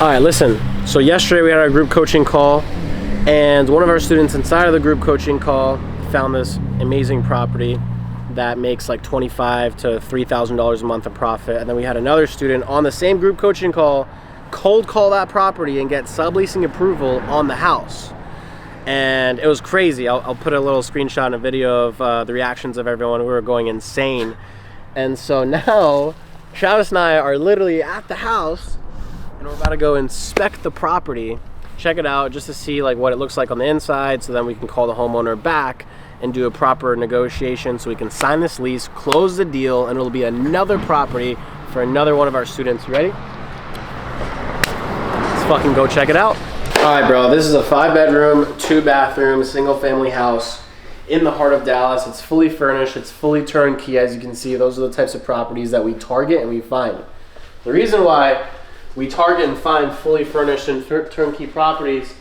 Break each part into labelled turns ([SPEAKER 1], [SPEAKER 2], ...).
[SPEAKER 1] All right, listen. So yesterday we had our group coaching call, and one of our students inside of the group coaching call found this amazing property that makes like $25,000 to $3,000 a month of profit. And then we had another student on the same group coaching call cold call that property and get subleasing approval on the house. And it was crazy. I'll put a little screenshot and a video of the reactions of everyone. We were going insane. And so now Travis and I are literally at the house, and we're about to go inspect the property, check it out just to see like what it looks like on the inside, so then we can call the homeowner back and do a proper negotiation so we can sign this lease, close the deal, and it'll be another property for another one of our students. You ready? Let's fucking go check it out. All right, bro, this is a 5-bedroom, 2-bathroom, single-family house in the heart of Dallas. It's fully furnished, it's fully turnkey. As you can see, those are the types of properties that we target and we find. The reason why we target and find fully furnished and turnkey properties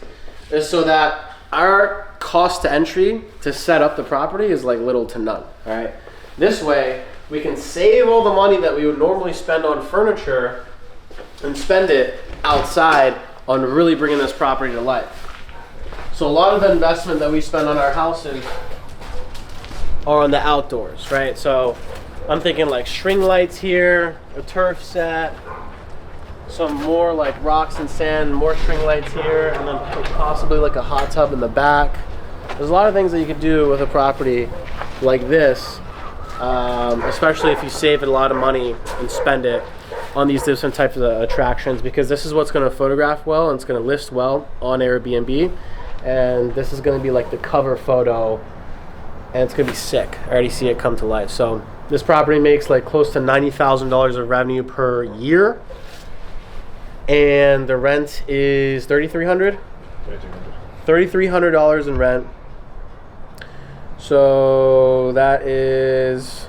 [SPEAKER 1] is so that our cost to entry to set up the property is like little to none. All right, this way we can save all the money that we would normally spend on furniture and spend it outside on really bringing this property to life. So a lot of the investment that we spend on our houses are on the outdoors, right? So I'm thinking like string lights here, a turf set, some more like rocks and sand, more string lights here, and then possibly like a hot tub in the back. There's a lot of things that you could do with a property like this, especially if you save a lot of money and spend it on these different types of attractions, because this is what's going to photograph well and it's going to list well on Airbnb, and this is going to be like the cover photo, and it's going to be sick. I already see it come to life. So this property makes like close to $90,000 of revenue per year, and the rent is $3,300. $3,300 in rent. So that is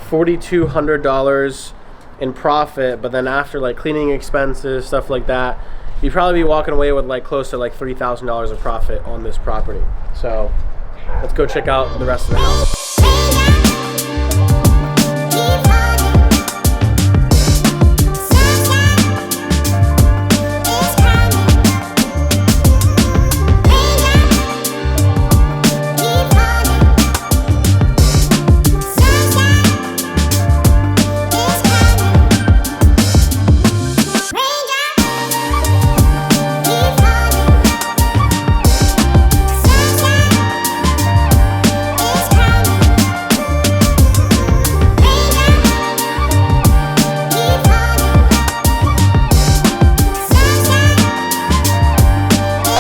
[SPEAKER 1] $4,200 in profit, but then after like cleaning expenses, stuff like that, you'd probably be walking away with like close to like $3,000 of profit on this property. So let's go check out the rest of the house.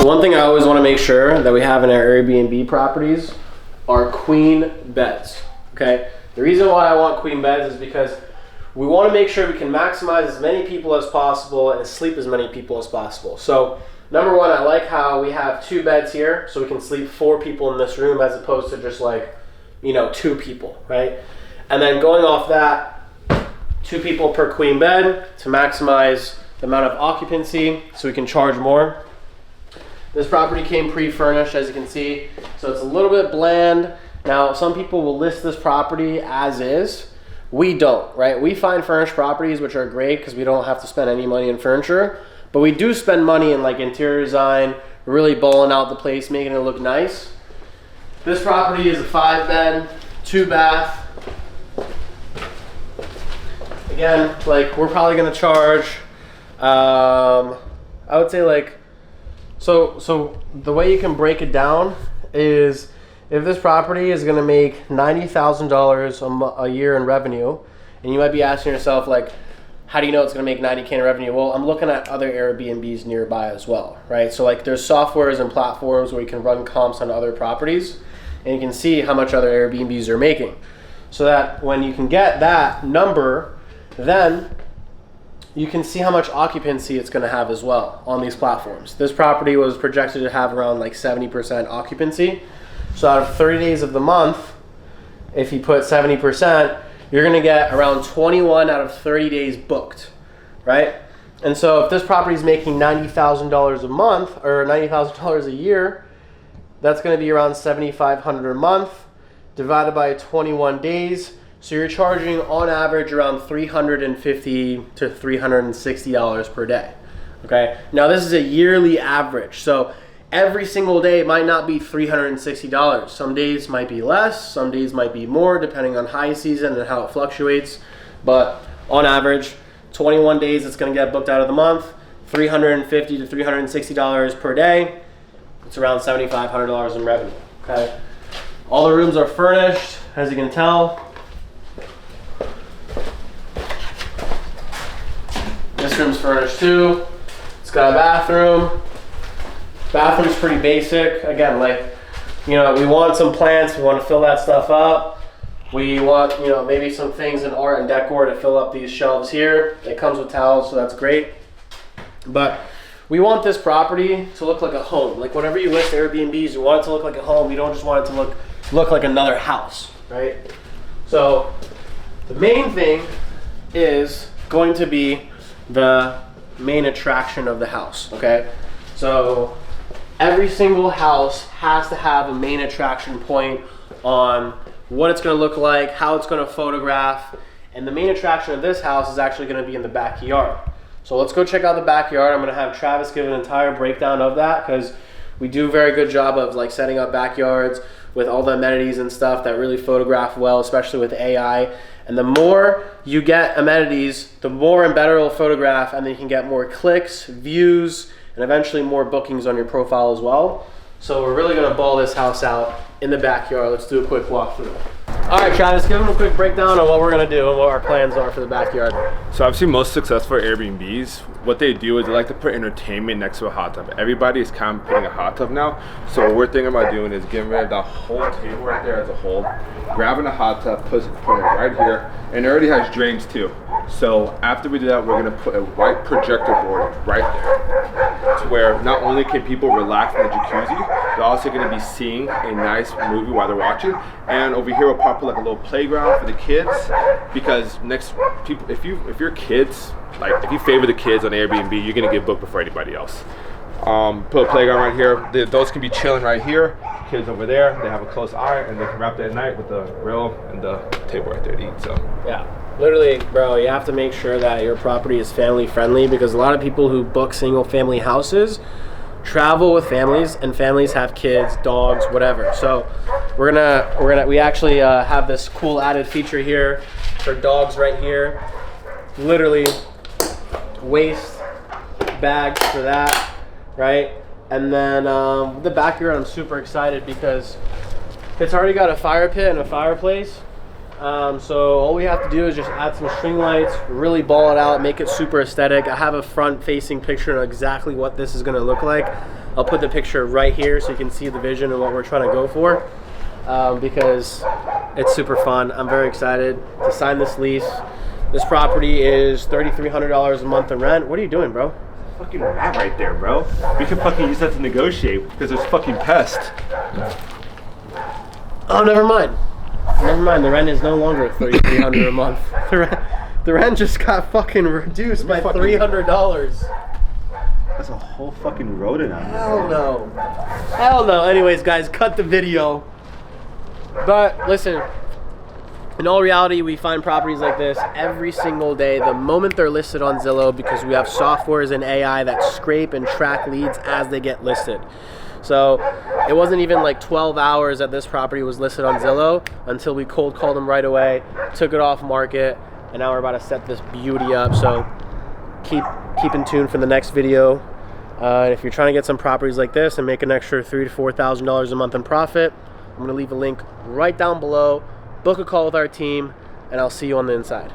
[SPEAKER 1] One thing I always want to make sure that we have in our Airbnb properties are queen beds, okay? The reason why I want queen beds is because we want to make sure we can maximize as many people as possible and sleep as many people as possible. So number one, I like how we have 2 beds here, so we can sleep 4 people in this room as opposed to just like, 2 people, right? And then going off that, 2 people per queen bed to maximize the amount of occupancy so we can charge more. This property came pre-furnished, as you can see, so it's a little bit bland. Now, some people will list this property as is. We don't, right? We find furnished properties, which are great because we don't have to spend any money in furniture, but we do spend money in like interior design, really balling out the place, making it look nice. This property is a 5-bed, 2-bath. Again, like we're probably gonna charge, I would say like, so the way you can break it down is if this property is going to make $90,000 a year in revenue, and you might be asking yourself like, how do you know it's going to make $90K in revenue? Well, I'm looking at other Airbnbs nearby as well, right? So like there's softwares and platforms where you can run comps on other properties, and you can see how much other Airbnbs are making. So that when you can get that number, then you can see how much occupancy it's going to have as well on these platforms. This property was projected to have around like 70% occupancy. So out of 30 days of the month, if you put 70%, you're going to get around 21 out of 30 days booked, right? And so if this property is making $90,000 a month or $90,000 a year, that's going to be around $7,500 a month divided by 21 days. So you're charging on average around $350 to $360 per day. Okay, now this is a yearly average, so every single day might not be $360. Some days might be less, some days might be more, depending on high season and how it fluctuates. But on average, 21 days it's gonna get booked out of the month, $350 to $360 per day. It's around $7,500 in revenue, okay? All the rooms are furnished, as you can tell. This room's furnished too. It's got a bathroom. Bathroom's pretty basic. Again, like, you know, we want some plants, we want to fill that stuff up. We want, you know, maybe some things in art and decor to fill up these shelves here. It comes with towels, so that's great. But we want this property to look like a home. Like whenever you list Airbnbs, you want it to look like a home. You don't just want it to look like another house, right? So the main thing is going to be the main attraction of the house, okay? So every single house has to have a main attraction point on what it's going to look like, how it's going to photograph, and the main attraction of this house is actually going to be in the backyard. So let's go check out the backyard. I'm going to have Travis give an entire breakdown of that because we do a very good job of like setting up backyards with all the amenities and stuff that really photograph well, especially with AI. And the more you get amenities, the more and better it'll photograph, and then you can get more clicks, views, and eventually more bookings on your profile as well. So we're really gonna ball this house out in the backyard. Let's do a quick walkthrough. All right, Travis, give them a quick breakdown on what we're gonna do and what our plans are for the backyard.
[SPEAKER 2] So I've seen most successful Airbnbs, what they do is they like to put entertainment next to a hot tub. Everybody is kind of putting a hot tub now. So what we're thinking about doing is getting rid of the whole table right there as a whole, grabbing a hot tub, putting it right here, and it already has drains too. So after we do that, we're gonna put a white projector board right there to where not only can people relax in the jacuzzi, they're also gonna be seeing a nice movie while they're watching. And over here we'll probably put like a little playground for the kids, because if your kids, like if you favor the kids on Airbnb, you're gonna get booked before anybody else. Put a playground right here. Those can be chilling right here. Kids over there, they have a close eye, and they can wrap that at night with the grill and the table right there to eat. So
[SPEAKER 1] yeah, literally, bro, you have to make sure that your property is family friendly, because a lot of people who book single family houses travel with families, and families have kids, dogs, whatever. So we actually have this cool added feature here for dogs right here. Literally waste bags for that, right? And then the backyard, I'm super excited because it's already got a fire pit and a fireplace. So all we have to do is just add some string lights, really ball it out, make it super aesthetic. I have a front facing picture of exactly what this is gonna look like. I'll put the picture right here so you can see the vision and what we're trying to go for, because it's super fun. I'm very excited to sign this lease. This property is $3,300 a month in rent. What are you doing, bro?
[SPEAKER 2] fucking rat right there, bro. We can fucking use that to negotiate because there's fucking pests.
[SPEAKER 1] Oh, never mind. Never mind. The rent is no longer $3,300 a month. The rent just got fucking reduced by $300.
[SPEAKER 2] That's a whole fucking road in out here.
[SPEAKER 1] Hell no. Hell no. Anyways, guys, cut the video. But listen, in all reality, we find properties like this every single day the moment they're listed on Zillow, because we have softwares and AI that scrape and track leads as they get listed. So it wasn't even like 12 hours that this property was listed on Zillow until we cold called them right away, took it off market, and now we're about to set this beauty up. So keep in tune for the next video. And if you're trying to get some properties like this and make an extra $3,000 to $4,000 a month in profit, I'm going to leave a link right down below. Book a call with our team, and I'll see you on the inside.